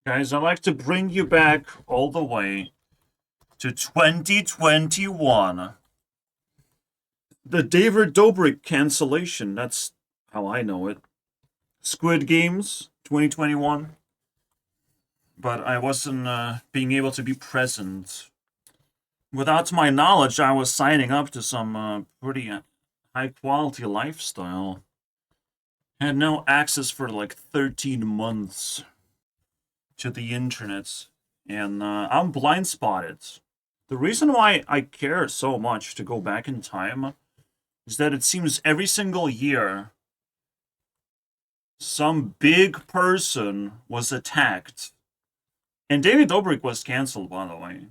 Guys, I'd like to bring you back all the way to 2021. The David Dobrik cancellation, that's how I know it. Squid Games 2021. But I wasn't being able to be present. Without my knowledge, I was signing up to some pretty high quality lifestyle. Had no access for like 13 months to the internet, and I'm blind spotted. The reason why I care so much to go back in time is that it seems every single year some big person was attacked. And David Dobrik was cancelled, by the way.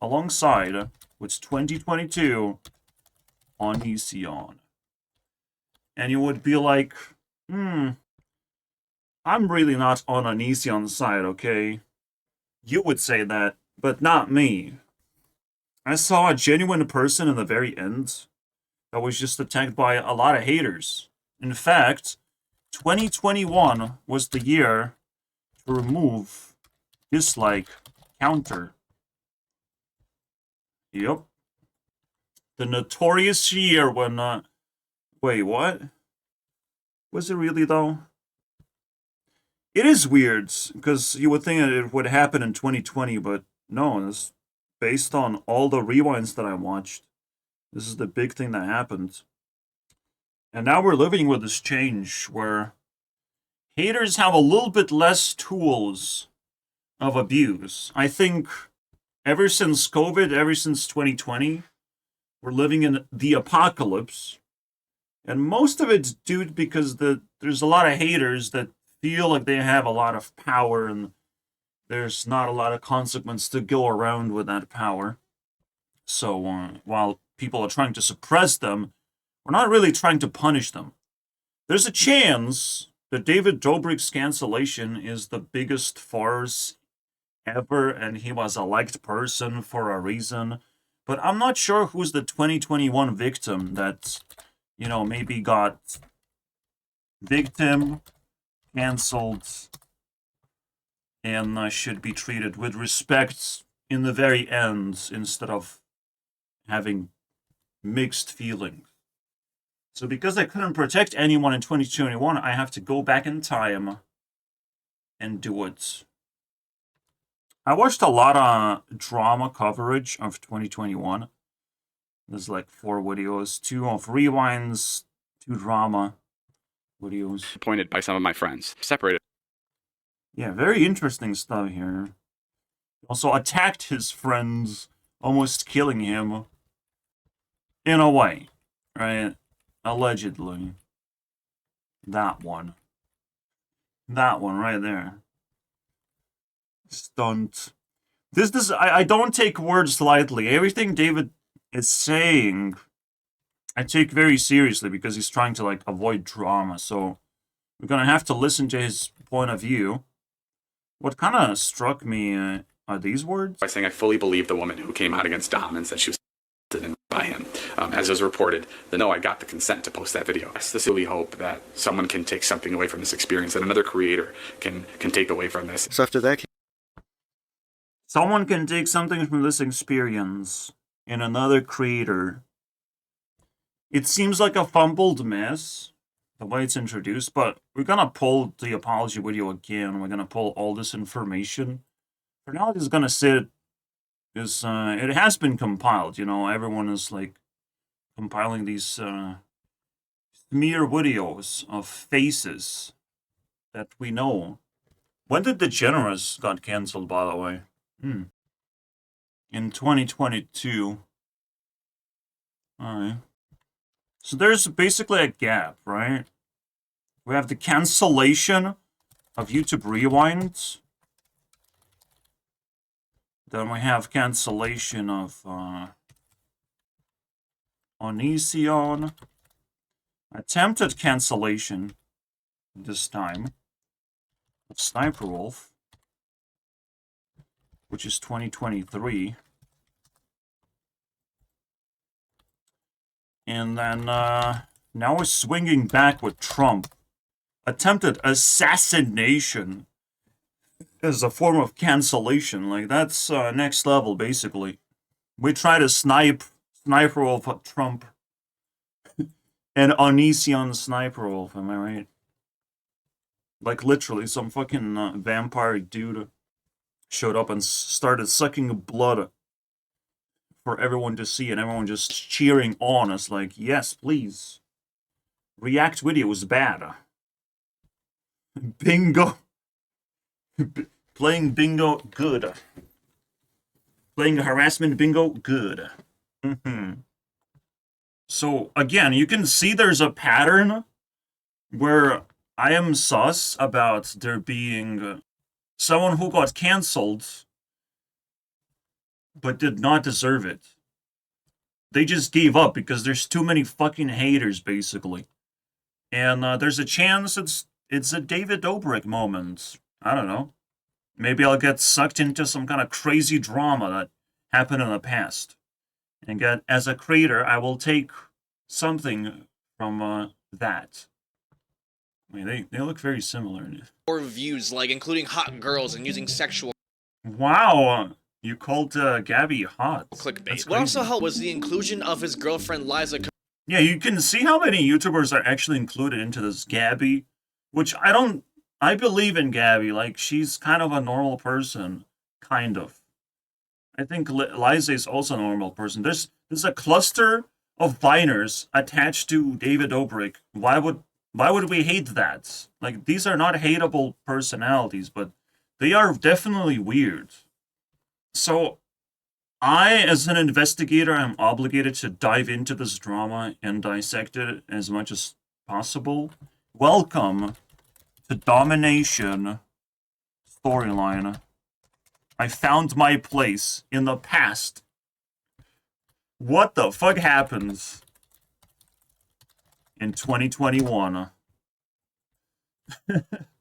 Alongside with 2022 Onision. And you would be like, I'm really not on Onision's side, okay? You would say that, but not me. I saw a genuine person in the very end that was just attacked by a lot of haters. In fact, 2021 was the year to remove dislike counter. Yep. The notorious year when, wait, what? Was it really, though? It is weird, because you would think that it would happen in 2020, but no, it's based on all the rewinds that I watched. This is the big thing that happened. And now we're living with this change where haters have a little bit less tools of abuse. I think ever since COVID, ever since 2020, we're living in the apocalypse. And most of it's due because there's a lot of haters that feel like they have a lot of power and there's not a lot of consequence to go around with that power. So while people are trying to suppress them, we're not really trying to punish them. There's a chance that David Dobrik's cancellation is the biggest farce ever, and he was a liked person for a reason. But I'm not sure who's the 2021 victim that, maybe got victim cancelled and should be treated with respect in the very end instead of having mixed feelings. So because I couldn't protect anyone in 2021, I have to go back in time and do it. I watched a lot of drama coverage of 2021. There's like 4 videos, 2 of rewinds, 2 drama videos. Appointed by some of my friends. Separated. Yeah, very interesting stuff here. He also attacked his friends, almost killing him. In a way, right? Allegedly. That one. That one right there. Stunt. I don't take words lightly. Everything David is saying, I take very seriously because he's trying to avoid drama. So we're gonna have to listen to his point of view. What kind of struck me are these words. By saying I fully believe the woman who came out against Dom and said she was by him. As was reported, I got the consent to post that video. I sincerely hope that someone can take something away from this experience, that another creator can take away from this. So after that, someone can take something from this experience and another creator. It seems like a fumbled mess, the way it's introduced, but we're gonna pull the apology video again. We're gonna pull all this information. For now, it's gonna sit because it has been compiled. Everyone is compiling these smear videos of faces that we know. When did The Generous got cancelled, by the way? In 2022. Alright. So there's basically a gap, right? We have the cancellation of YouTube Rewind. Then we have cancellation of Onision. Attempted cancellation this time of Sniper Wolf, which is 2023. And then now we're swinging back with Trump. Attempted assassination. as a form of cancellation. Like, that's next level, basically. We try to sniper wolf Trump. And Onision sniper wolf, am I right? Like, literally, some fucking vampire dude showed up and started sucking blood for everyone to see, and everyone just cheering on us like, yes, please. React video was bad. Bingo. Playing bingo, good. Playing harassment bingo, good. So, again, you can see there's a pattern where I am sus about there being someone who got cancelled but did not deserve it. They just gave up because there's too many fucking haters, basically. And there's a chance it's a David Dobrik moment. I don't know. Maybe I'll get sucked into some kind of crazy drama that happened in the past. And as a creator, I will take something from that. I mean, they look very similar. Or views, like including hot girls and using sexual Wow, you called Gabby hot. clickbait. What also helped was the inclusion of his girlfriend Liza. Yeah, you can see how many YouTubers are actually included into this Gabby, which I believe in Gabby. Like, she's kind of a normal person, kind of. I think Liza is also a normal person. There's a cluster of Viners attached to David Dobrik. Why would we hate that? Like, these are not hateable personalities, but they are definitely weird. So, I, as an investigator, am obligated to dive into this drama and dissect it as much as possible. Welcome to Domination storyline. I found my place in the past. What the fuck happens in 2021?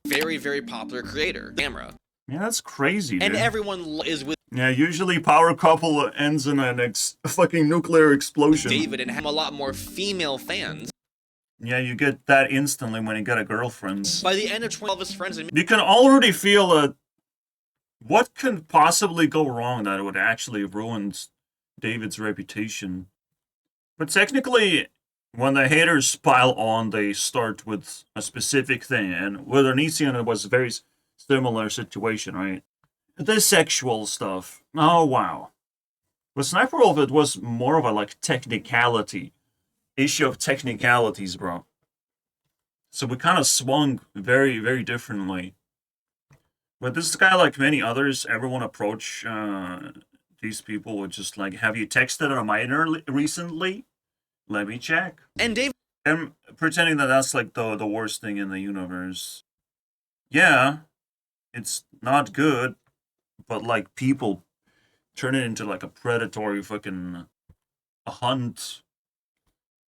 Very, very popular creator, Camera. Yeah, that's crazy, dude. And everyone is with Yeah, usually power couple ends in a fucking nuclear explosion. David and have a lot more female fans. Yeah, you get that instantly when you get a girlfriend. By the end of 12 of his friends and You can already feel what could possibly go wrong that would actually ruin David's reputation. But technically, when the haters pile on, they start with a specific thing. And with Onision, it was a very similar situation, right? The sexual stuff. Oh, wow. With Sniper Wolf, it was more of a, like, technicality. Issue of technicalities, bro. So we kind of swung very, very differently. But this guy, like many others, everyone approach these people with just like, have you texted a minor recently? Let me check. and David And pretending that that's like the worst thing in the universe. Yeah, it's not good, but like people turn it into like a predatory fucking hunt.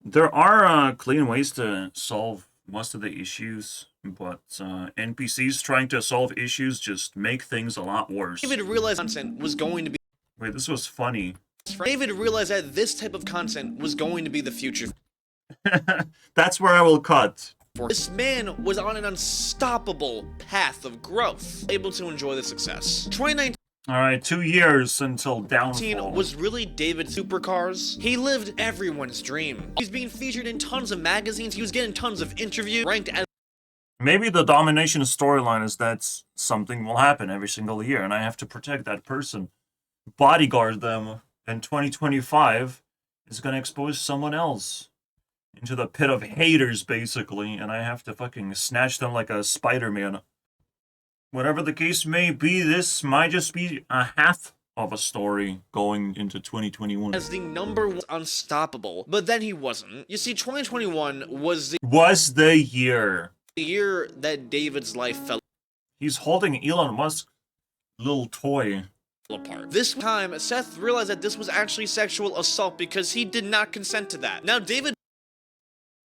There are clean ways to solve most of the issues, but NPCs trying to solve issues just make things a lot worse. realized content was going to be Wait, this was funny. David realized that this type of content was going to be the future. That's where I will cut. This man was on an unstoppable path of growth, able to enjoy the success. 2019 Alright, 2 years until downfall. was really David's supercars. He lived everyone's dream. He's being featured in tons of magazines. He was getting tons of interviews, ranked as Maybe the domination storyline is that something will happen every single year, and I have to protect that person. Bodyguard them, and 2025 is going to expose someone else into the pit of haters, basically, and I have to fucking snatch them like a Spider-Man. Whatever the case may be, this might just be a half of a story going into 2021. as the number one unstoppable, but then he wasn't. You see, 2021 was Was the year. the year that David's life fell He's holding Elon Musk's little toy. apart. This time, Seth realized that this was actually sexual assault because he did not consent to that. Now, David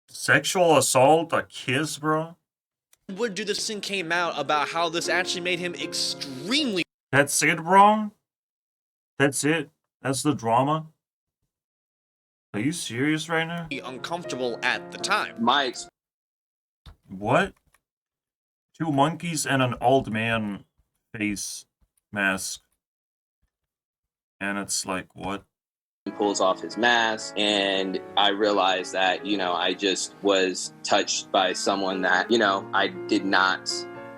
Sexual assault? A kiss, bro? would do this and came out about how this actually made him extremely That's it, bro? That's it? That's the drama? Are you serious right now? uncomfortable at the time. What? 2 monkeys and an old man face mask. And it's like, what? He pulls off his mask, and I realized that, you know, I just was touched by someone that, you know, I did not,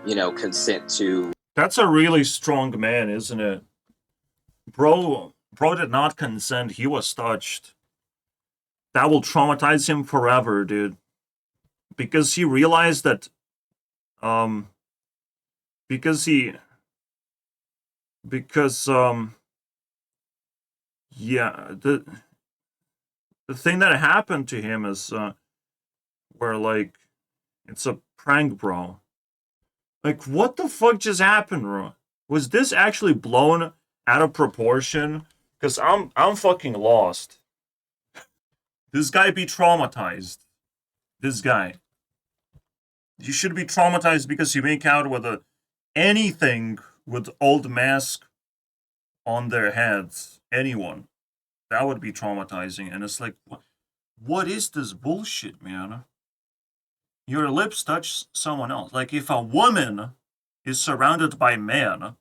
you know, consent to. That's a really strong man, isn't it? Bro did not consent. He was touched. That will traumatize him forever, dude. Because he realized that, yeah, the thing that happened to him is, where, like, it's a prank, bro. Like, what the fuck just happened, bro? Was this actually blown out of proportion? Because I'm fucking lost. This guy be traumatized. This guy. You should be traumatized because you make out with anything with old mask on their heads. Anyone. That would be traumatizing. And it's like, what is this bullshit, man? Your lips touch someone else. Like, if a woman is surrounded by men,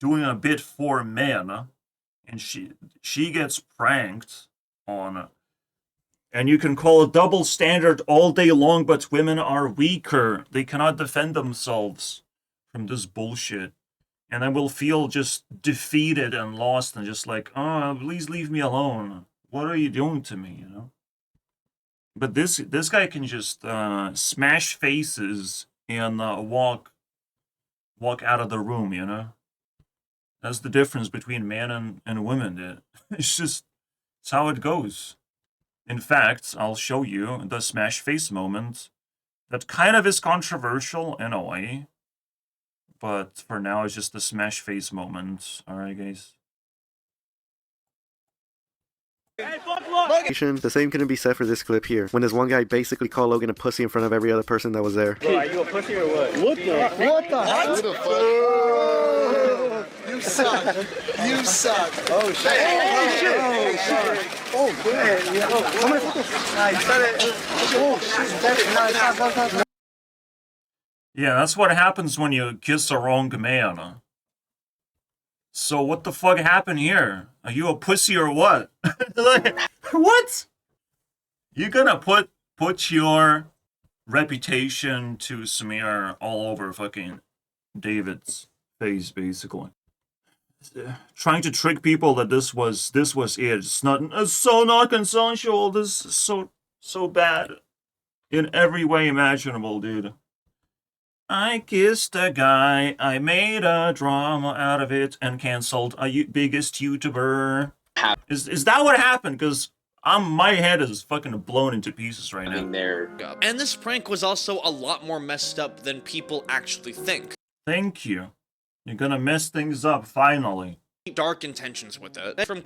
doing a bit for men, and she gets pranked on, and you can call it double standard all day long, but women are weaker. They cannot defend themselves from this bullshit. And I will feel just defeated and lost and just like, oh, please leave me alone. What are you doing to me, you know? But this guy can just smash faces and walk out of the room, you know? That's the difference between man and women, dude. It's how it goes. In fact, I'll show you the smash face moment. That kind of is controversial in a way. But for now, it's just the smash face moment. Alright, guys. The same couldn't be said for this clip here, when this one guy basically called Logan a pussy in front of every other person that was there. Bro, are you a pussy or what? What the heck? What the fuck? You suck. You suck. Oh shit. Oh shit. Oh shit. Oh man. Oh shit. Yeah, that's what happens when you kiss the wrong man. So what the fuck happened here? Are you a pussy or what? Like, what? You're gonna put your reputation to smear all over fucking David's face, basically. Trying to trick people that this was it. It's so not consensual. This is so bad in every way imaginable, dude. I kissed a guy, I made a drama out of it, and canceled a biggest YouTuber. Is that what happened? Because my head is fucking blown into pieces right now. And this prank was also a lot more messed up than people actually think. Thank you. You're gonna mess things up, finally. Dark intentions with it. From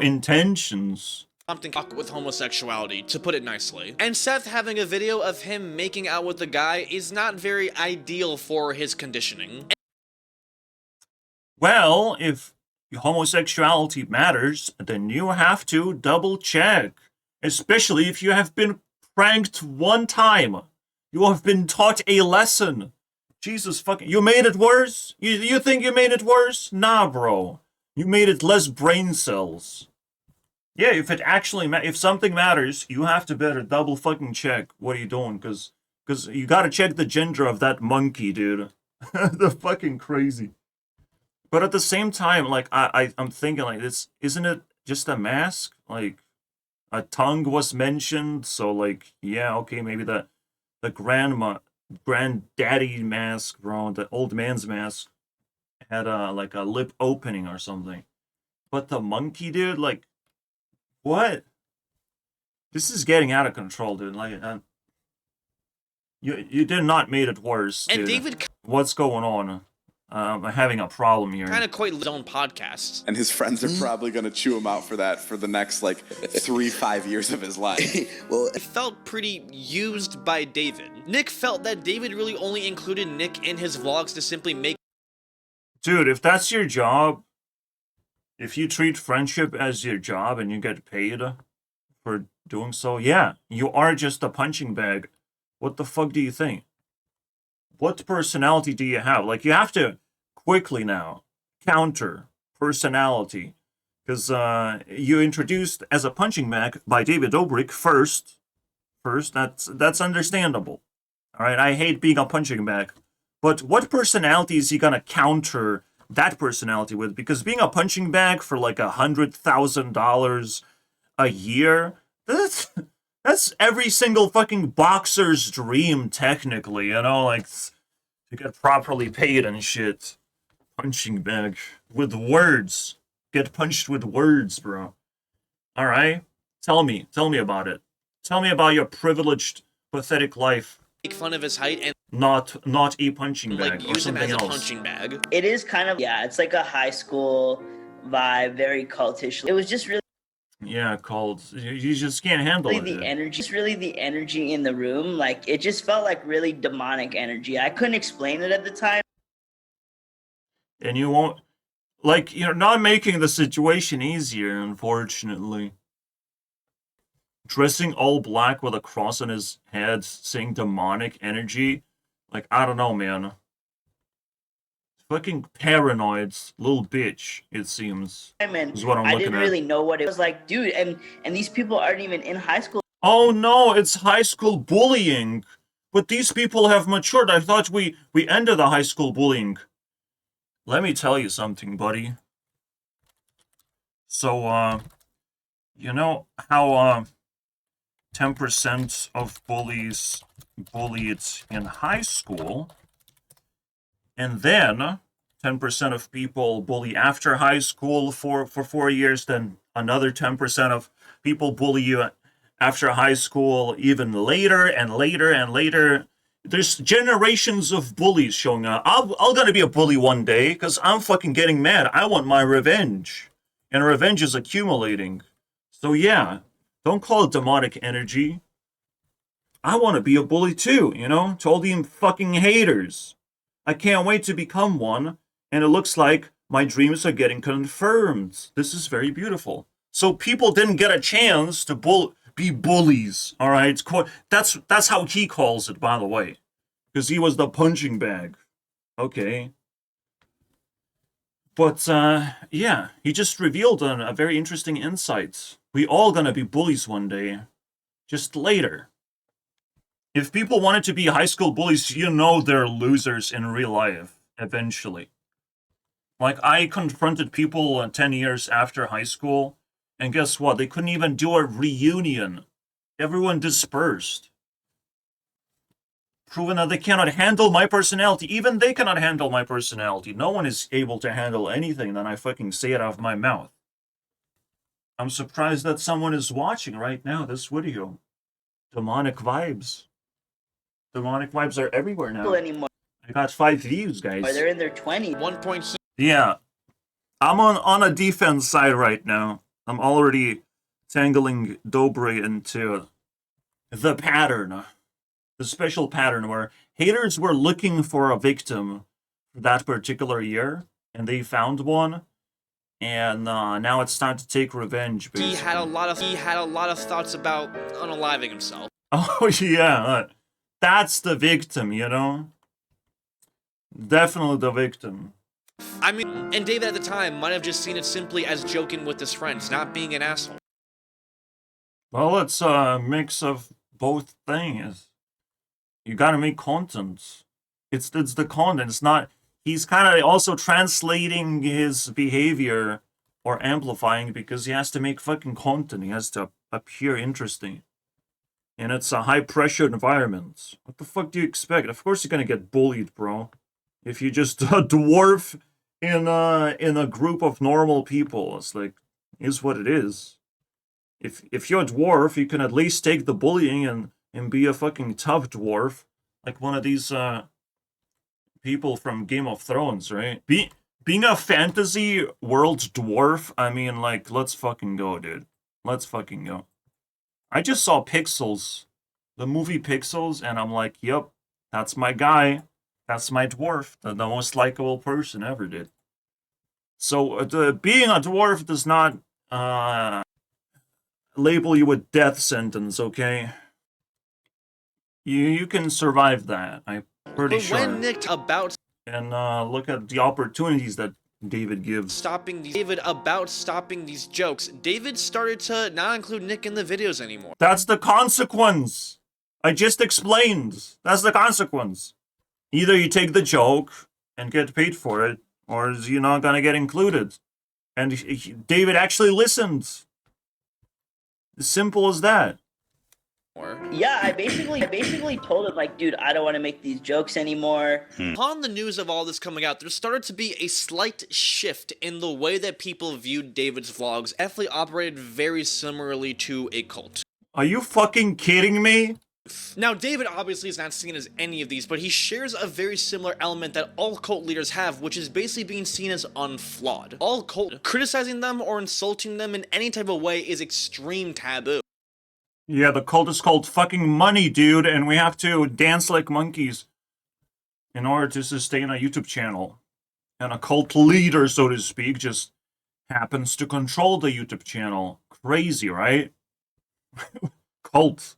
intentions. something with homosexuality, to put it nicely. And Seth having a video of him making out with the guy is not very ideal for his conditioning. Well, if homosexuality matters, then you have to double check. Especially if you have been pranked one time. You have been taught a lesson. Jesus fucking... You made it worse? You think you made it worse? Nah, bro. You made it less brain cells. Yeah, if it actually if something matters, you have to better double fucking check what are you doing, because you gotta check the gender of that monkey, dude. They're fucking crazy. But at the same time, like, I'm thinking, like, isn't it just a mask? Like, a tongue was mentioned, so, like, yeah, okay, maybe the granddaddy mask, bro, the old man's mask, had like a lip opening or something. But the monkey, dude, like, what? This is getting out of control, dude. Like, you did not made it worse, dude. And David, what's going on? I'm having a problem here. Kind of quite his own podcast. And his friends are probably going to chew him out for that for the next, like, 3-5 years of his life. Well, it felt pretty used by David. Nick felt that David really only included Nick in his vlogs to simply make... Dude, if that's your job, if you treat friendship as your job and you get paid for doing so, yeah, you are just a punching bag. What the fuck do you think? What personality do you have? Like, you have to quickly now. Counter. Personality. Because you introduced as a punching bag by David Dobrik first. That's understandable. Alright, I hate being a punching bag. But what personality is he gonna counter that personality with? Because being a punching bag for like $100,000 a year, that's every single fucking boxer's dream, technically, you know, like, to get properly paid and shit. Punching bag. With words. Get punched with words, bro. Alright? Tell me about it. Tell me about your privileged, pathetic life. Make fun of his height and Not a punching bag, like or use him something as a else. punching bag. It is kind of, yeah, it's like a high school vibe, very cultish. It was just really Yeah, called. You just can't handle it. the energy. Just really the energy in the room. Like, it just felt like really demonic energy. I couldn't explain it at the time. And you won't. Like, you're not making the situation easier, unfortunately. Dressing all black with a cross on his head, saying demonic energy. Like, I don't know, man. Fucking paranoid little bitch, it seems. And Is what I'm I looking didn't at. really know what it was like, dude. And these people aren't even in high school Oh no, it's high school bullying. But these people have matured. I thought we ended the high school bullying. Let me tell you something, buddy. So, you know how 10% of bullies bullied in high school, and then 10% of people bully after high school for 4 years, then another 10% of people bully you after high school even later and later and later. There's generations of bullies showing up. I'm gonna be a bully one day, because I'm fucking getting mad. I want my revenge. And revenge is accumulating. So yeah, don't call it demonic energy. I want to be a bully too, you know? To all the fucking haters. I can't wait to become one, and it looks like my dreams are getting confirmed. This is very beautiful. So people didn't get a chance to be bullies, all right? That's how he calls it, by the way, because he was the punching bag. Okay. But yeah, he just revealed a very interesting insight. We all gonna be bullies one day, just later. If people wanted to be high school bullies, you know they're losers in real life, eventually. Like, I confronted people 10 years after high school, and guess what? They couldn't even do a reunion. Everyone dispersed. Proven that they cannot handle my personality. Even they cannot handle my personality. No one is able to handle anything that I fucking say it out of my mouth. I'm surprised that someone is watching right now this video. Demonic vibes. Demonic vibes are everywhere now. anymore. I got 5 views, guys. They're in their 20s. At one point he Yeah. I'm on a defense side right now. I'm already tangling Dobre into the pattern. The special pattern where haters were looking for a victim for that particular year, and they found one, and now it's time to take revenge, basically. he had a lot of thoughts about unaliving himself. Oh, yeah. That's the victim, you know? Definitely the victim. I mean, and David at the time might have just seen it simply as joking with his friends, not being an asshole. Well, it's a mix of both things. You gotta make content. It's the content. It's not. He's kind of also translating his behavior or amplifying because he has to make fucking content. He has to appear interesting. And it's a high pressure environment. What the fuck do you expect? Of course you're gonna get bullied, bro. If you just dwarf in a group of normal people, it's like, is what it is. If you're a dwarf, you can at least take the bullying and be a fucking tough dwarf, like one of these people from Game of Thrones, right? Being a fantasy world dwarf, I mean, like, let's fucking go, dude. Let's fucking go. I just saw Pixels, the movie Pixels, and I'm like, yep, that's my guy. That's my dwarf, the most likable person ever did. So being a dwarf does not label you a death sentence, okay? You can survive that, I'm pretty But sure. when Nick about and look at the opportunities that David gives. David about stopping these jokes, David started to not include Nick in the videos anymore. That's the consequence. I just explained. That's the consequence. Either you take the joke and get paid for it, or you're not gonna get included. And David actually listened. As simple as that. Yeah, I basically told him, like, dude, I don't want to make these jokes anymore. Upon the news of all this coming out, there started to be a slight shift in the way that people viewed David's vlogs. Definitely operated very similarly to a cult. Are you fucking kidding me? Now, David obviously is not seen as any of these, but he shares a very similar element that all cult leaders have, which is basically being seen as unflawed. All cult, criticizing them or insulting them in any type of way is extreme taboo. Yeah, the cult is called fucking money, dude, and we have to dance like monkeys in order to sustain a YouTube channel. And a cult leader, so to speak, just happens to control the YouTube channel. Crazy, right? Cult.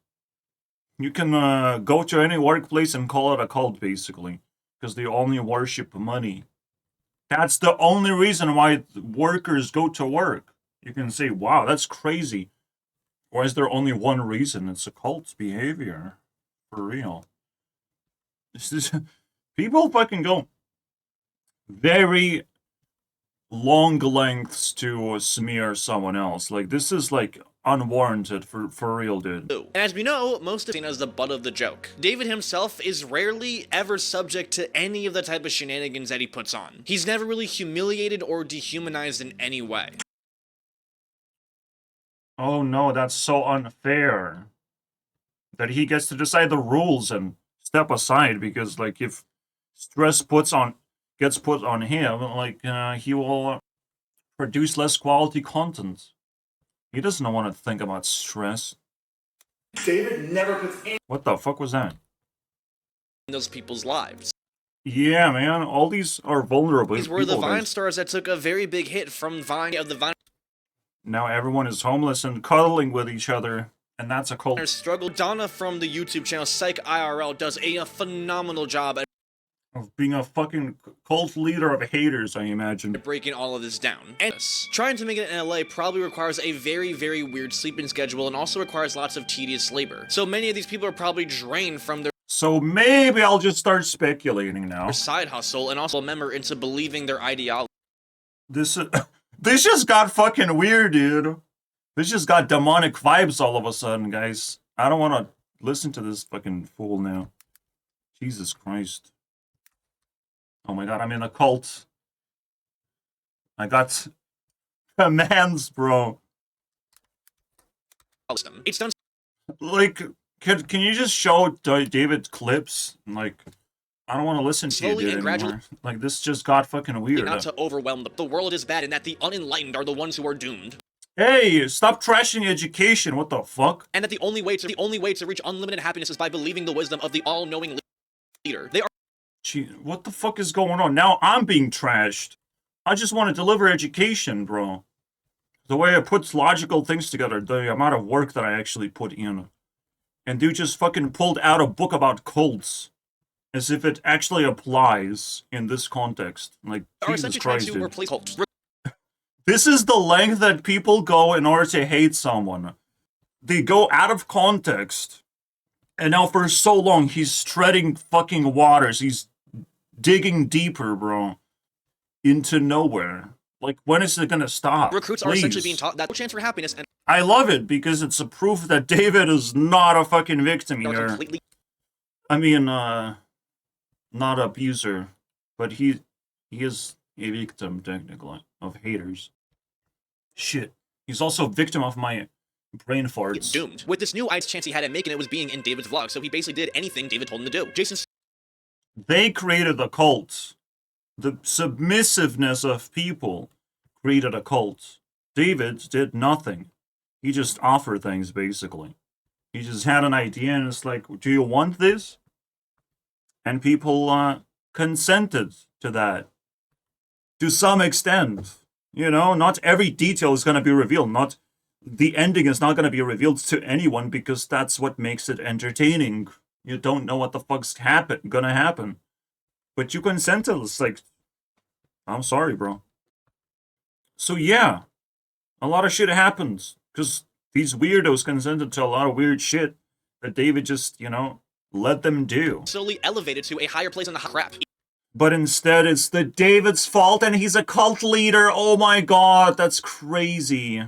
You can go to any workplace and call it a cult, basically, because they only worship money. That's the only reason why workers go to work. You can say, wow, that's crazy. Why is there only one reason? It's a cult behavior. For real. This is, people fucking go very long lengths to smear someone else. Like, this is, like, unwarranted for real, dude. And as we know, most of seen as the butt of the joke. David himself is rarely ever subject to any of the type of shenanigans that he puts on. He's never really humiliated or dehumanized in any way. Oh no, that's so unfair. That he gets to decide the rules and step aside because, like, if stress gets put on him, like, he will produce less quality content. He doesn't want to think about stress. David never puts any. What the fuck was that? In those people's lives. Yeah, man, all these are vulnerable. These were the people, Vine guys. stars that took a very big hit from Vine of the Vine. Now everyone is homeless and cuddling with each other, and that's a cult. Struggle. Donna from the YouTube channel Psych IRL does a phenomenal job at Of being a fucking cult leader of haters, I imagine. breaking all of this down. And trying to make it in LA probably requires a very, very weird sleeping schedule and also requires lots of tedious labor. So many of these people are probably drained from their So maybe I'll just start speculating now. side hustle and also a member into believing their ideology. This this just got fucking weird, dude. This just got demonic vibes all of a sudden, guys. I don't want to listen to this fucking fool now. Jesus Christ. Oh my god, I'm in a cult. I got commands, bro. It's done Like, can you just show David clips? Like, I don't want to listen to you, Slowly dude, and gradually. anymore. Like, this just got fucking weird. not to overwhelm them. The world is bad and that the unenlightened are the ones who are doomed. Hey, stop trashing education. What the fuck? And that the only way to reach unlimited happiness is by believing the wisdom of the all-knowing leader. They are Gee, what the fuck is going on? Now I'm being trashed. I just want to deliver education, bro. The way I put logical things together, the amount of work that I actually put in. And dude just fucking pulled out a book about cults. As if it actually applies in this context. Like, are Jesus essentially trying Christ, to dude. replace cults. This is the length that people go in order to hate someone. They go out of context. And now for so long, he's treading fucking waters. He's digging deeper, bro. Into nowhere. Like, when is it gonna stop? Recruits are Please. essentially being taught that no chance for happiness and I love it because it's a proof that David is not a fucking victim are here. completely I mean, not abuser, but he is a victim, technically, of haters. Shit. He's also a victim of my brain farts. doomed. With this new ice chance he had at making it was being in David's vlog, so he basically did anything David told him to do. Jason They created a cult. The submissiveness of people created a cult. David did nothing. He just offered things, basically. He just had an idea and it's like, do you want this? And people consented to that. To some extent. You know, not every detail is going to be revealed. Not the ending is not going to be revealed to anyone because that's what makes it entertaining. You don't know what the fuck's gonna happen. But you consented. It's like, I'm sorry, bro. So yeah, a lot of shit happens because these weirdos consented to a lot of weird shit that David just, let them do. slowly elevated to a higher place in the crap. But instead, it's the David's fault and he's a cult leader. Oh my god, that's crazy.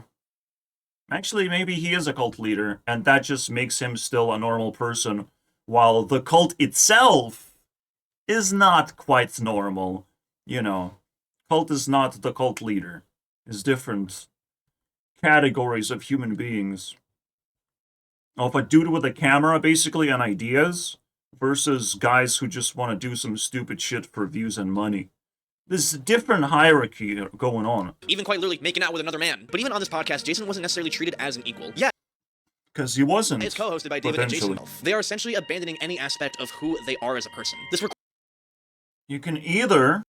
Actually, maybe he is a cult leader, and that just makes him still a normal person, while the cult itself is not quite normal. Cult is not the cult leader. It's different categories of human beings. Of a dude with a camera, basically, and ideas, versus guys who just want to do some stupid shit for views and money. There's a different hierarchy going on. Even quite literally making out with another man. But even on this podcast, Jason wasn't necessarily treated as an equal. Yeah, Because he wasn't. it's co-hosted by David and Jason. They are essentially abandoning any aspect of who they are as a person. This You can either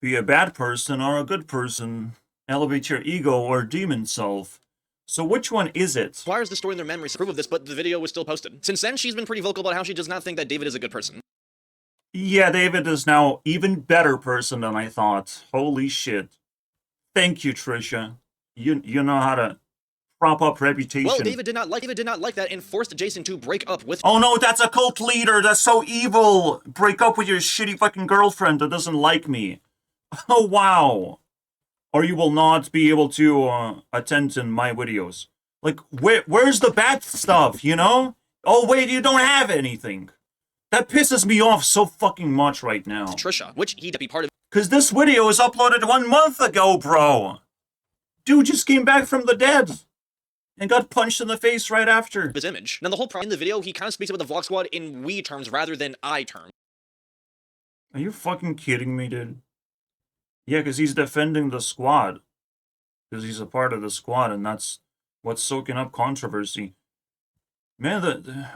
be a bad person or a good person, elevate your ego or demon self. So which one is it? requires the story in their memories to prove of this, but the video was still posted. Since then, she's been pretty vocal about how she does not think that David is a good person. Yeah, David is now even better person than I thought. Holy shit. Thank you, Trisha. You know how to prop up reputation. Well, David did not like that and forced Jason to break up with. Oh no, that's a cult leader. That's so evil. Break up with your shitty fucking girlfriend that doesn't like me. Oh wow. Or you will not be able to attend in my videos. Like, where's the bad stuff, Oh wait, you don't have anything. That pisses me off so fucking much right now. Trisha, which he'd be part of. Because this video was uploaded 1 month ago, bro. Dude just came back from the dead. And got punched in the face right after. His image. Now the whole problem in the video, he kind of speaks about the Vlog Squad in we terms rather than I terms. Are you fucking kidding me, dude? Yeah, because he's defending the squad. Because he's a part of the squad, and that's what's soaking up controversy. Man,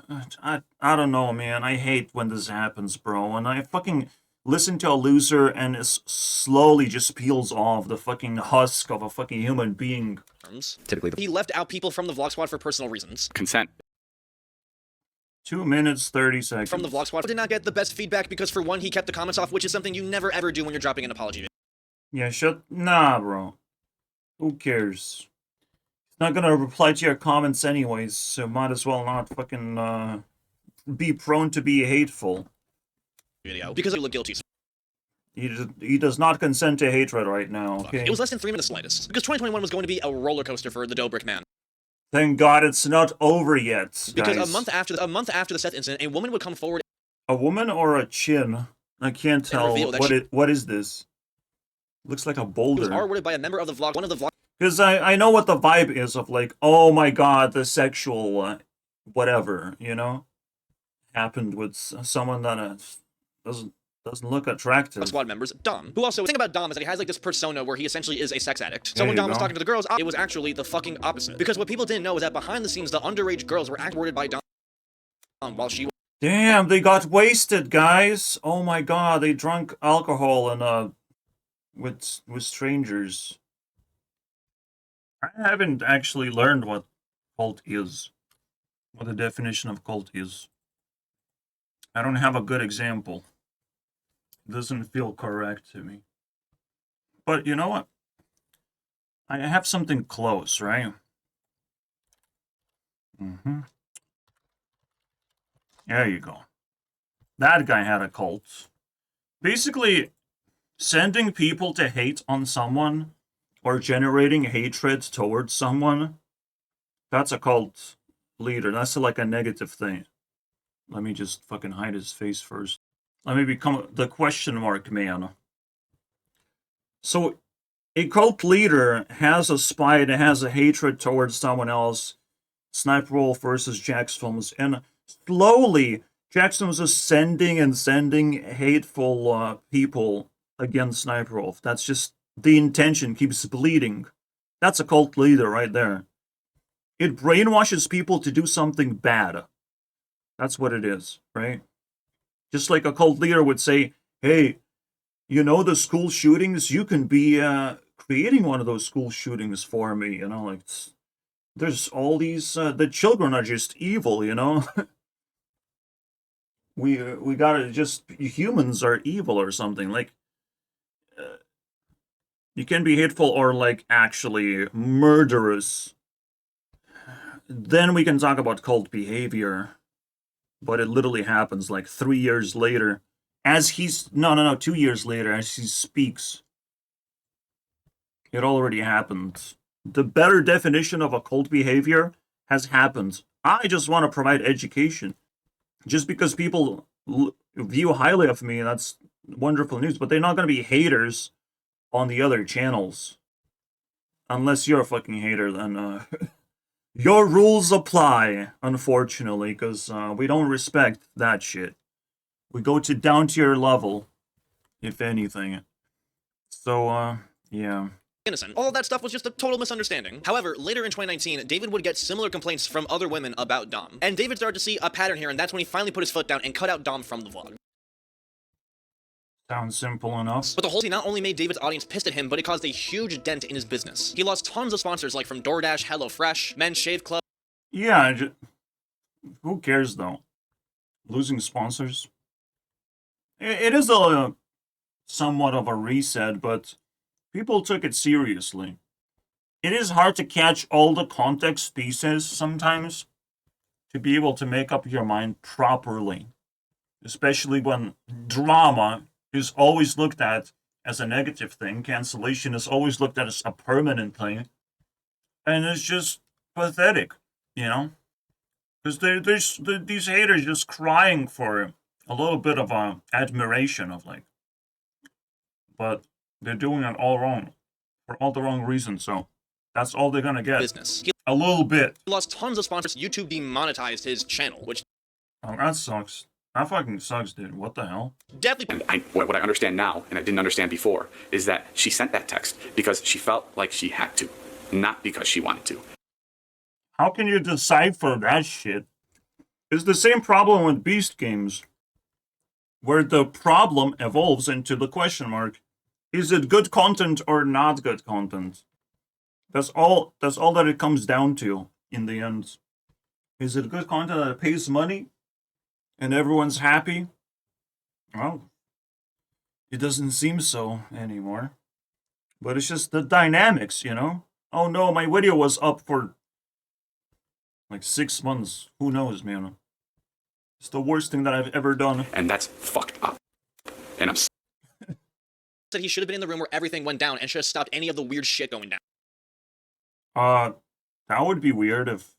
I don't know, man. I hate when this happens, bro. And I fucking listen to a loser and it slowly just peels off the fucking husk of a fucking human being. Typically, He left out people from the Vlog Squad for personal reasons. consent 2 minutes, 30 seconds. From the Vlog Squad did not get the best feedback because, for one, he kept the comments off, which is something you never ever do when you're dropping an apology. Yeah, nah, bro. Who cares? He's not gonna reply to your comments anyways, so might as well not fucking, be prone to be hateful. Video because you look guilty. He does not consent to hatred right now, okay? It was less than 3 minutes slightest because 2021 was going to be a roller coaster for the Dobrik man. Thank God it's not over yet, Because guys. a month after the Seth incident, a woman would come forward. A woman or a chin? I can't tell. reveal that What is this? Looks like a It was boulder. R-worded by a member of the vlog. One of the vlog. Because I know what the vibe is of like, oh my god, the sexual whatever, happened with someone that doesn't look attractive. Squad members, Dom, who also, the thing about Dom is that he has like this persona where he essentially is a sex addict. So There when you Dom was go. talking to the girls, it was actually the fucking opposite. Because what people didn't know is that behind the scenes, the underage girls were worded by Dom while she. Damn, they got wasted, guys. Oh my god, they drunk alcohol and with strangers. I haven't actually learned what cult is. What the definition of cult is. I don't have a good example. It doesn't feel correct to me. But you know what? I have something close, right? There you go. That guy had a cult. Basically, sending people to hate on someone or generating hatred towards someone, that's a cult leader. That's like a negative thing. Let me just fucking hide his face first. Let me become the question mark man. So, a cult leader has a spite, has a hatred towards someone else. Sniper Wolf versus Jax Films, and slowly, Jax Films is sending hateful people against Sniper Wolf. That's just the intention keeps bleeding. That's a cult leader right there. It brainwashes people to do something bad. That's what it is, right? Just like a cult leader would say, hey, the school shootings, you can be creating one of those school shootings for me, like, there's all these, the children are just evil, we gotta just humans are evil or something. Like you can be hateful or like actually murderous. Then we can talk about cult behavior. But it literally happens like 3 years later. As he's... No, 2 years later, as he speaks. It already happened. The better definition of occult behavior has happened. I just want to provide education. Just because people view highly of me, that's wonderful news. But they're not going to be haters on the other channels. Unless you're a fucking hater, then... Your rules apply, unfortunately, because we don't respect that shit. We go to down-tier level, if anything. So, yeah. Innocent. All of that stuff was just a total misunderstanding. However, later in 2019, David would get similar complaints from other women about Dom. And David started to see a pattern here, and that's when he finally put his foot down and cut out Dom from the vlog. Sounds simple enough. But the whole thing not only made David's audience pissed at him, but it caused a huge dent in his business. He lost tons of sponsors like from DoorDash, HelloFresh, Men's Shave Club. Yeah, who cares though? Losing sponsors? It is a somewhat of a reset, but people took it seriously. It is hard to catch all the context pieces sometimes to be able to make up your mind properly. Especially when drama is always looked at as a negative thing. Cancellation is always looked at as a permanent thing. And it's just pathetic, you know? Because there's these haters just crying for a little bit of admiration of like... But they're doing it all wrong. For all the wrong reasons, so... That's all they're gonna get. Business. A little bit. He lost tons of sponsors. YouTube demonetized his channel, which... Oh, that sucks. That fucking sucks, dude. What the hell? Definitely. And what I understand now, and I didn't understand before, is that she sent that text because she felt like she had to, not because she wanted to. How can you decipher that shit? It's the same problem with Beast games, where the problem evolves into the question mark. Is it good content or not good content? That's all that it comes down to in the end. Is it good content that pays money and everyone's happy? Well, it doesn't seem so anymore. But it's just the dynamics, you know? Oh no, my video was up for like 6 months. Who knows, man? It's the worst thing that I've ever done. And that's fucked up. And I'm said he should have been in the room where everything went down and should have stopped any of the weird shit going down. That would be weird if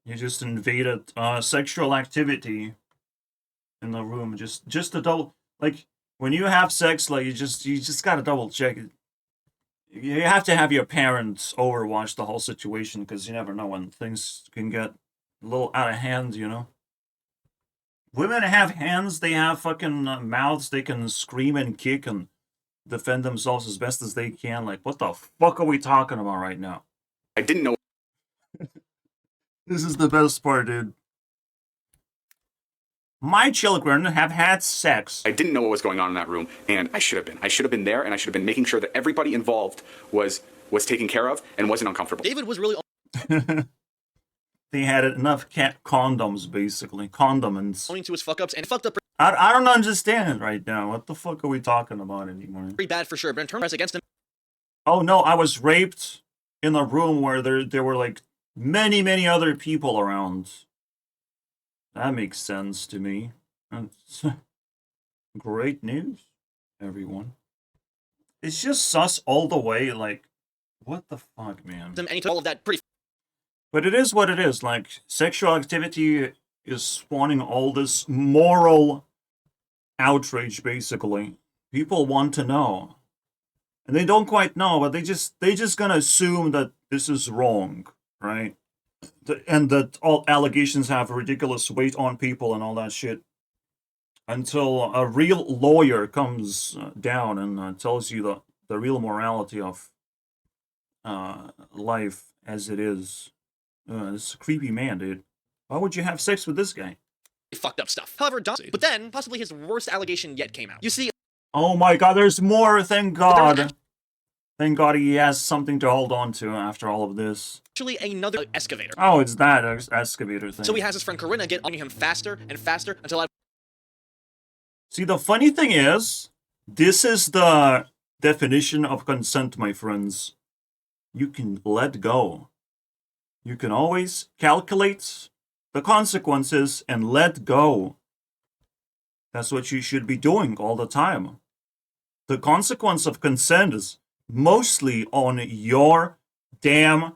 you just invaded sexual activity in the room. Just to double, like when you have sex, like you just gotta double check it. You have to have your parents overwatch the whole situation because you never know when things can get a little out of hand, you know. Women have hands, they have fucking mouths, they can scream and kick and defend themselves as best as they can. Like, what the fuck are we talking about right now? I didn't know. This is the best part, dude. My children have had sex. I didn't know what was going on in that room, and I should have been. I should have been there, and I should have been making sure that everybody involved was taken care of and wasn't uncomfortable. David was really... They had enough condoms, basically. Condiments. owning to his fuck-ups and fucked up I don't understand it right now. What the fuck are we talking about anymore? pretty bad for sure, but in terms against him... Oh no, I was raped in a room where there were like many other people around. That makes sense to me. That's great news, everyone. It's just sus all the way, like, what the fuck, man? And he took all of that pretty... But it is what it is, like, sexual activity is spawning all this moral outrage, basically. People want to know. And they don't quite know, but they just gonna assume that this is wrong, right? And that all allegations have ridiculous weight on people and all that shit. Until a real lawyer comes down and tells you the real morality of life as it is. This is a creepy man, dude. Why would you have sex with this guy? fucked up stuff. However, but then, possibly his worst allegation yet came out. You see... Oh my god, there's more, thank god. Thank God he has something to hold on to after all of this. Actually another excavator. Oh, it's that excavator thing. So he has his friend Corinna get on him faster and faster until I... See, the funny thing is, this is the definition of consent, my friends. You can let go. You can always calculate the consequences and let go. That's what you should be doing all the time. The consequence of consent is mostly on your damn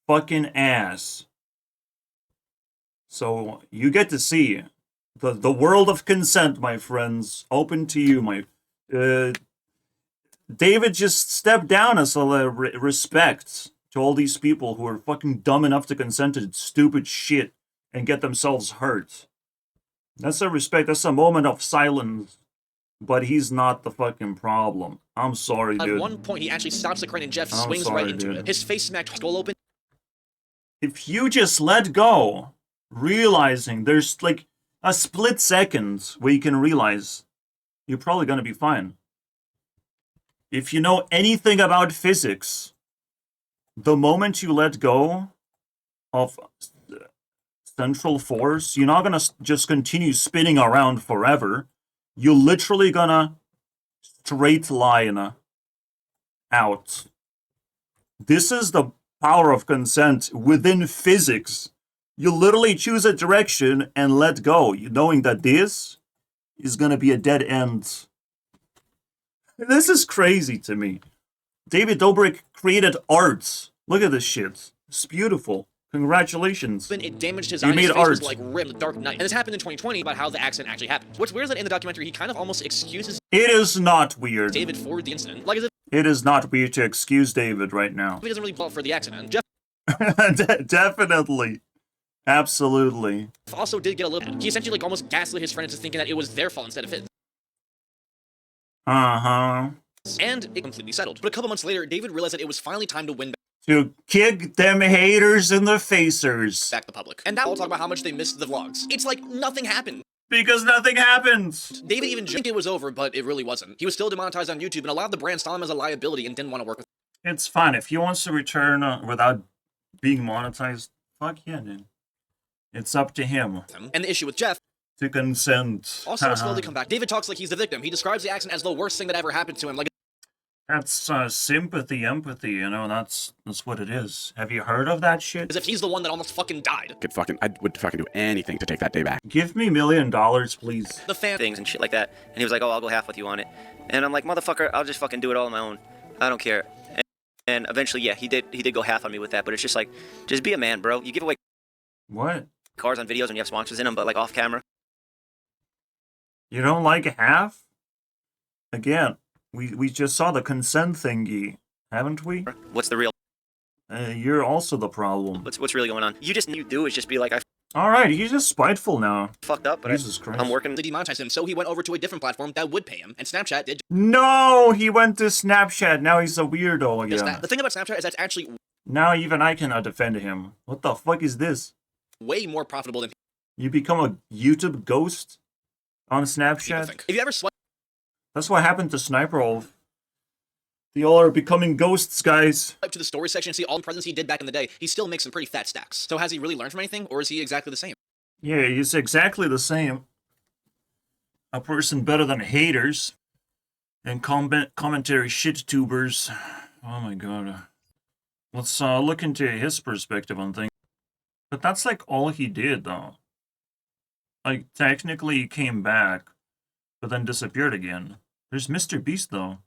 fucking ass. So you get to see the world of consent, my friends, open to you, my... David just stepped down as a respect to all these people who are fucking dumb enough to consent to stupid shit and get themselves hurt. That's a respect. That's a moment of silence. But he's not the fucking problem. I'm sorry, dude. At one point, he actually stops the crane and Jeff swings sorry, right into dude. it. His face smacked, skull open. If you just let go, realizing there's like a split second where you can realize you're probably going to be fine. If you know anything about physics, the moment you let go of central force, you're not going to just continue spinning around forever. You're literally going to straight line out. This is the power of consent within physics. You literally choose a direction and let go, knowing that this is going to be a dead end. This is crazy to me. David Dobrik created art. Look at this shit. It's beautiful. Congratulations. It damaged his You eye. made His face art. was like ripped, Dark Knight. And this happened in 2020 about how the accident actually happened. What's weird is that in the documentary, he kind of almost excuses It is not weird. David for the incident. Like as if It is not weird to excuse David right now. he doesn't really fault for the accident. Jeff Definitely. Absolutely. also did get a little... He essentially like almost gaslit his friend into thinking that it was their fault instead of his. Uh-huh. And it completely settled. But a couple months later, David realized that it was finally time to win To kick them haters in the facers. back the public. And now we'll talk about how much they missed the vlogs. It's like nothing happened. Because nothing happened. David even joked it was over, but it really wasn't. He was still demonetized on YouTube, and a lot of the brands saw him as a liability and didn't want to work with It's fine. If he wants to return without being monetized, fuck yeah, dude. It's up to him him. And the issue with Jeff to consent. also slowly come back. David talks like he's the victim. He describes the accident as the worst thing that ever happened to him. Like That's sympathy, empathy, you know, that's what it is. Have you heard of that shit? as if he's the one that almost fucking died. I would fucking do anything to take that day back. Give me $1 million, please. The fan things and shit like that. And he was like, oh, I'll go half with you on it. And I'm like, motherfucker, I'll just fucking do it all on my own. I don't care. And eventually, yeah, he did go half on me with that. But it's just like, just be a man, bro. You give away What? cars on videos when you have sponsors in them, but like off camera. You don't like half? Again, we just saw the consent thingy, haven't we? What's the real? You're also the problem. What's really going on? You do is just be like, I Alright, he's just spiteful now. fucked up, but Jesus Christ. I'm working. to demonetize him, so he went over to a different platform that would pay him, and Snapchat did No, he went to Snapchat. Now he's a weirdo just again. that. The thing about Snapchat is that's actually Now even I cannot defend him. What the fuck is this? way more profitable than You become a YouTube ghost on people Snapchat? think. If you ever swipe That's what happened to Sniper Wolf. They all are becoming ghosts, guys. to the story section and see all the presents he did back in the day, he still makes some pretty fat stacks. So has he really learned from anything, or is he exactly the same? Yeah, he's exactly the same. A person better than haters and commentary shit tubers. Oh my god. Let's look into his perspective on things. But that's like all he did, though. Like, technically he came back, but then disappeared again. There's Mr. Beast, though.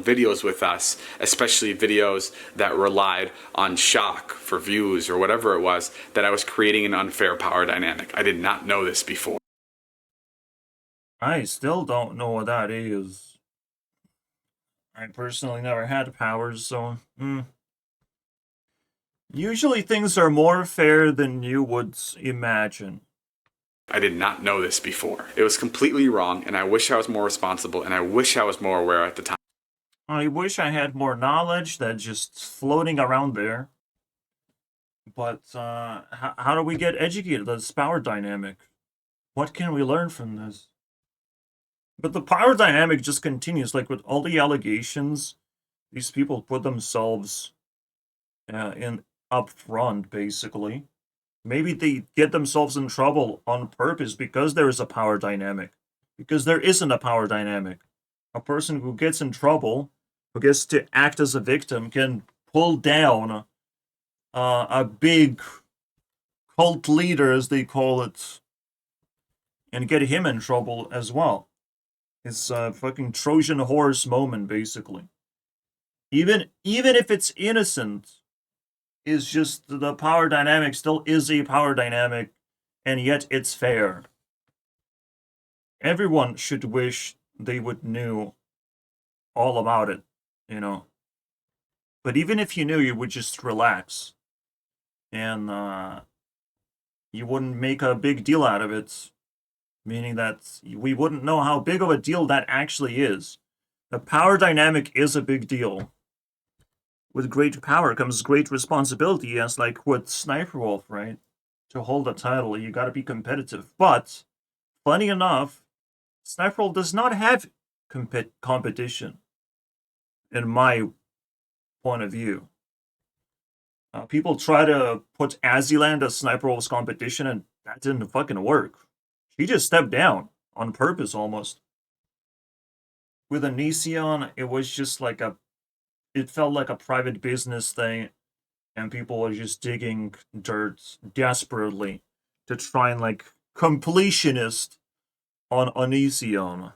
Videos with us, especially videos that relied on shock for views or whatever it was, that I was creating an unfair power dynamic. I did not know this before. I still don't know what that is. I personally never had powers, so... Usually things are more fair than you would imagine. I did not know this before. It was completely wrong, and I wish I was more responsible, and I wish I was more aware at the time. I wish I had more knowledge than just floating around there. But how do we get educated? This power dynamic. What can we learn from this? But the power dynamic just continues, like with all the allegations These people put themselves in up front, basically. Maybe they get themselves in trouble on purpose because there is a power dynamic. Because there isn't a power dynamic. A person who gets in trouble, who gets to act as a victim, can pull down a big cult leader, as they call it, and get him in trouble as well. It's a fucking Trojan horse moment, basically. Even if it's innocent, it's just the power dynamic still is a power dynamic, and yet it's fair. Everyone should wish they would knew all about it, you know. But even if you knew, you would just relax. And you wouldn't make a big deal out of it. Meaning that we wouldn't know how big of a deal that actually is. The power dynamic is a big deal. With great power comes great responsibility, as like with Sniper Wolf, right? To hold a title, you gotta be competitive. But, funny enough, Sniper Wolf does not have competition, in my point of view. People try to put Aziland as Sniper Wolf's competition, and that didn't fucking work. She just stepped down, on purpose almost. With Onision, it was just like it felt like a private business thing, and people were just digging dirt desperately to try and like completionist on Onision.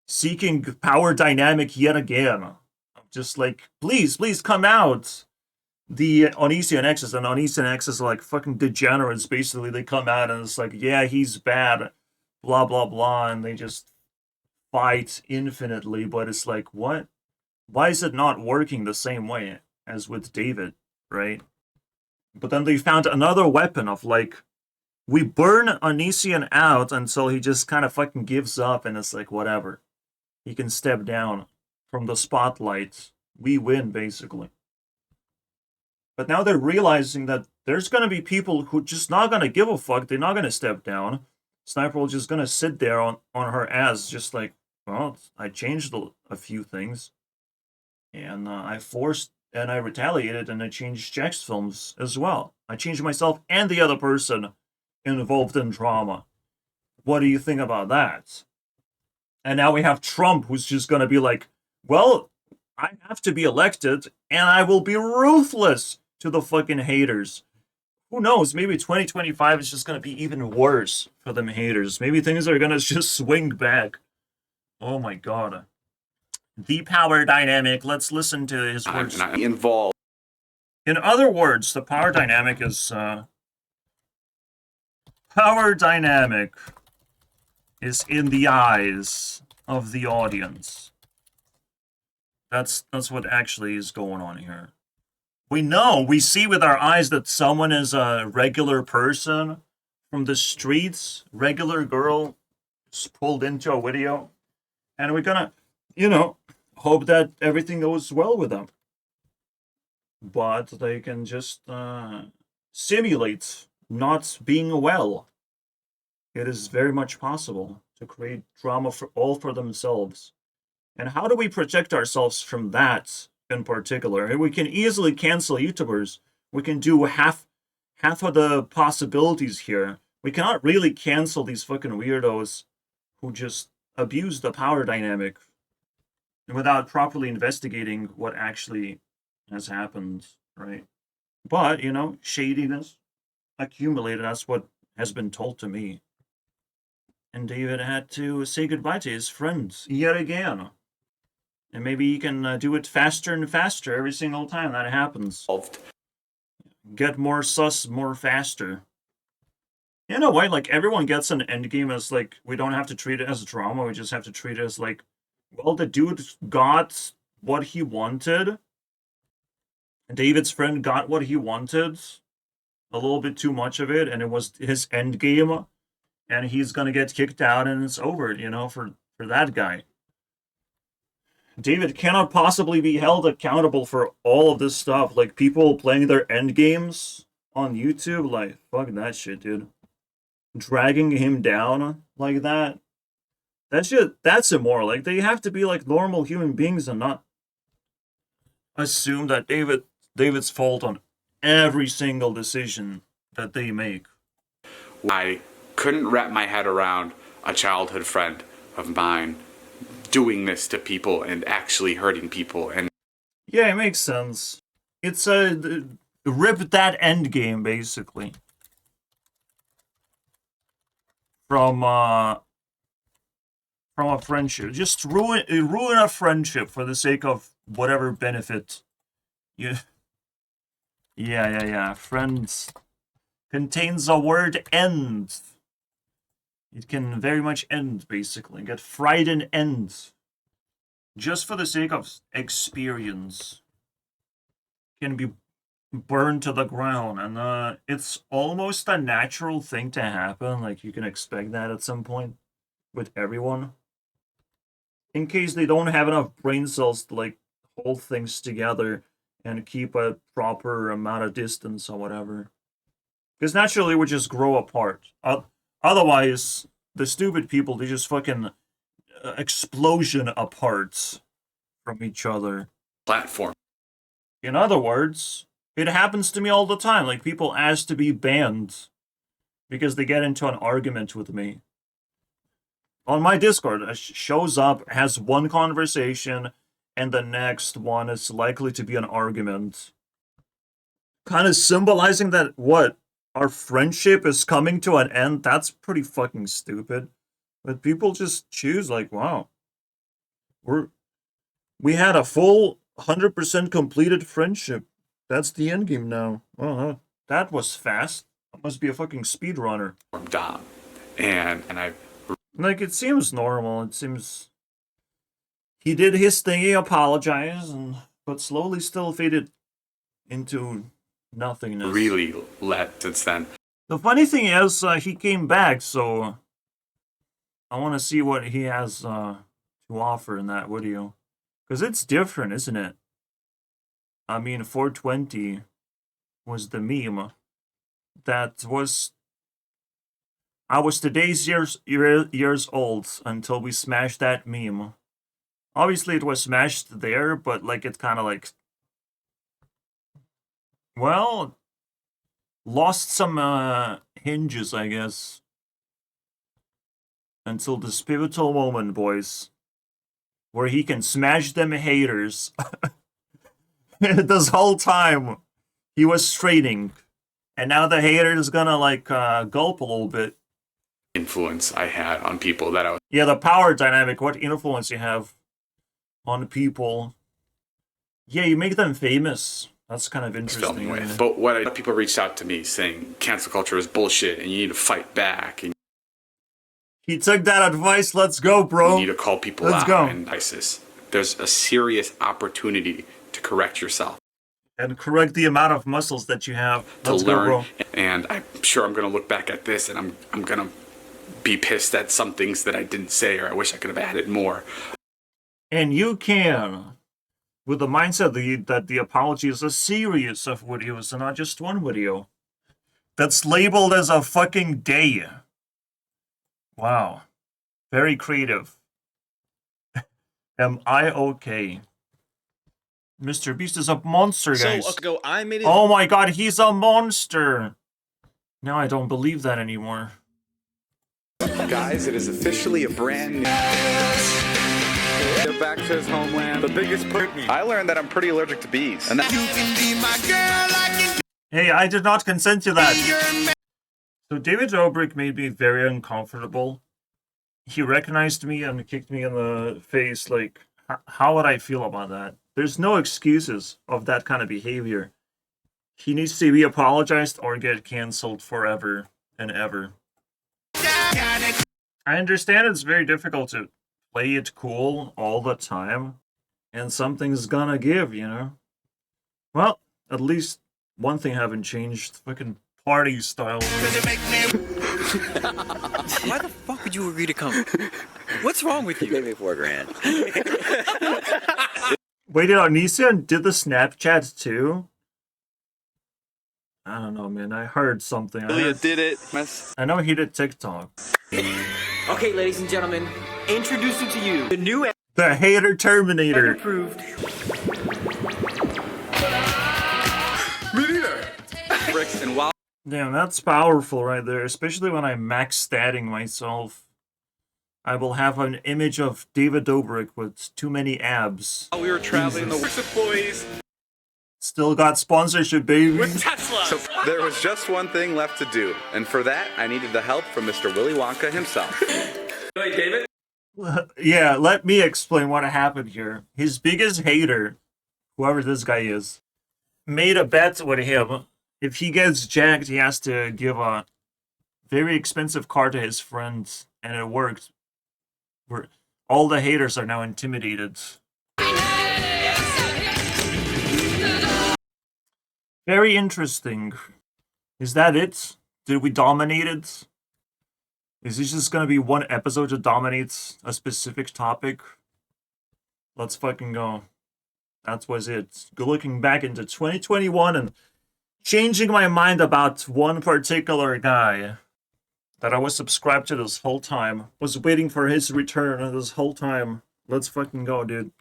Seeking power dynamic yet again. Just like, please come out. The Onision X's and Onision X's are like fucking degenerates, basically. They come out and it's like, yeah, he's bad, blah, blah, blah, and they just fight infinitely, but it's like, what? Why is it not working the same way as with David, right? But then they found another weapon of like, we burn Onision out until he just kind of fucking gives up, and it's like, whatever. He can step down from the spotlight. We win, basically. But now they're realizing that there's going to be people who just not going to give a fuck. They're not going to step down. Sniper will just going to sit there on her ass, just like, well, I changed a few things. And I forced and I retaliated and I changed Jack's films as well. I changed myself and the other person involved in drama. What do you think about that? And now we have Trump, who's just going to be like, well, I have to be elected and I will be ruthless to the fucking haters. Who knows? Maybe 2025 is just going to be even worse for them haters. Maybe things are going to just swing back. Oh my god. The power dynamic. Let's listen to his words. I'm not involved. In other words, the power dynamic is power dynamic is in the eyes of the audience. That's what actually is going on here. We see with our eyes that someone is a regular person from the streets, regular girl, just pulled into a video, and we're gonna, hope that everything goes well with them. But they can just simulate not being well. It is very much possible to create drama for themselves. And how do we protect ourselves from that in particular? We can easily cancel YouTubers. We can do half of the possibilities here. We cannot really cancel these fucking weirdos who just abuse the power dynamic without properly investigating what actually has happened, right? But, shadiness accumulated. That's what has been told to me. And David had to say goodbye to his friends yet again. And maybe he can do it faster and faster every single time that happens. Get more sus more faster. In a way, like, everyone gets an endgame as, like, we don't have to treat it as drama. We just have to treat it as, like, well, the dude got what he wanted. David's friend got what he wanted. A little bit too much of it, and it was his endgame. And he's gonna get kicked out, and it's over, for that guy. David cannot possibly be held accountable for all of this stuff. Like, people playing their end games on YouTube, like, fuck that shit, dude. Dragging him down like that. That shit, that's immoral. Like, they have to be like normal human beings and not assume that David's fault on every single decision that they make. I couldn't wrap my head around a childhood friend of mine doing this to people and actually hurting people. And yeah, it makes sense. It's a rip that end game, basically. From a friendship. Just ruin a friendship for the sake of whatever benefit. Yeah. Friends contains the word end. It can very much end, basically. Get fried and end. Just for the sake of experience. Can be burned to the ground. And it's almost a natural thing to happen. Like, you can expect that at some point. With everyone. In case they don't have enough brain cells to, like, hold things together and keep a proper amount of distance or whatever. Because naturally we just grow apart. Otherwise, the stupid people, they just fucking explosion apart from each other. Platform. In other words, it happens to me all the time. Like, people ask to be banned because they get into an argument with me. On my Discord, it shows up, has one conversation, and the next one is likely to be an argument. Kind of symbolizing that, what, our friendship is coming to an end? That's pretty fucking stupid. But people just choose, like, wow. We had a full 100% completed friendship. That's the endgame now. Oh, that was fast. I must be a fucking speedrunner. Dom. And I... Like, it seems normal. It seems... He did his thing, he apologized, but slowly still faded into nothingness. Really let since then. The funny thing is, he came back, so... I want to see what he has to offer in that video. Because it's different, isn't it? I mean, 420 was the meme. That was... I was today's years old until we smashed that meme. Obviously, it was smashed there, but, like, it's kind of like... Well... Lost some, hinges, I guess. Until this pivotal moment, boys. Where he can smash them haters. This whole time, he was straining. And now the hater is gonna, like, gulp a little bit. Influence I had on people that I was... Yeah, the power dynamic, what influence you have on people. Yeah, you make them famous. That's kind of interesting. Filming with. But people reached out to me saying cancel culture is bullshit and you need to fight back. And he took that advice. Let's go, bro. You need to call people out. And ISIS. There's a serious opportunity to correct yourself. And correct the amount of muscles that you have. Let's go, bro. And I'm sure I'm going to look back at this and I'm going to be pissed at some things that I didn't say or I wish I could have added more. And you can. With the mindset that the apology is a series of videos and not just one video. That's labeled as a fucking day. Wow. Very creative. Am I okay? Mr. Beast is a monster, guys. So, ago, I made it... Oh my god, he's a monster! Now I don't believe that anymore. Guys, it is officially a brand new... Back to his homeland. The biggest part. I learned that I'm pretty allergic to bees. And that you can be my girl. Hey, I did not consent to that. So David Dobrik made me very uncomfortable. He recognized me and kicked me in the face. Like, how would I feel about that? There's no excuses of that kind of behavior. He needs to be apologized or get canceled forever and ever. I understand it's very difficult to play it cool all the time, and something's gonna give, you know? Well, at least one thing haven't changed. Fucking party style. Why the fuck would you agree to come? What's wrong with you? Give me $4,000. Wait, did Onision did the Snapchat too? I don't know, man. I heard something. I did it. I know he did TikTok. Okay, ladies and gentlemen, introducing to you the new... The Hater Terminator. Approved. bricks, and while Damn, that's powerful right there, especially when I'm max statting myself. I will have an image of David Dobrik with too many abs. we were traveling, Jesus. the employees Still got sponsorship, baby. with Tesla. So there was just one thing left to do, and for that, I needed the help from Mr. Willy Wonka himself. Wait, David? Yeah, let me explain what happened here. His biggest hater, whoever this guy is, made a bet with him. If he gets jacked, he has to give a very expensive car to his friends, and it worked. All the haters are now intimidated. Very interesting. Is that it? Did we dominate it? Is this just gonna be one episode that dominates a specific topic? Let's fucking go. That was it. Looking back into 2021 and changing my mind about one particular guy that I was subscribed to this whole time. Was waiting for his return this whole time. Let's fucking go, dude.